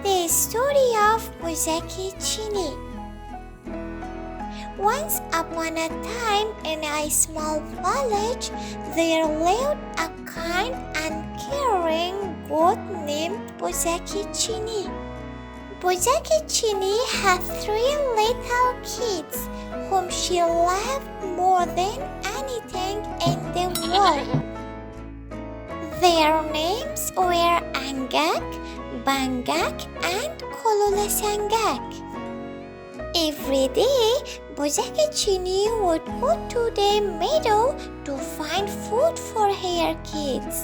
The story of Buzaki Chini. Once upon a time in a small village, there lived a kind and caring goat named Buzaki Chini. Buzaki Chini had 3 little kids whom she loved more than anything in the world. Their names were Angak, Bangak, and Kololasangak. Every day, Buzaki Chini would go to the meadow to find food for her kids.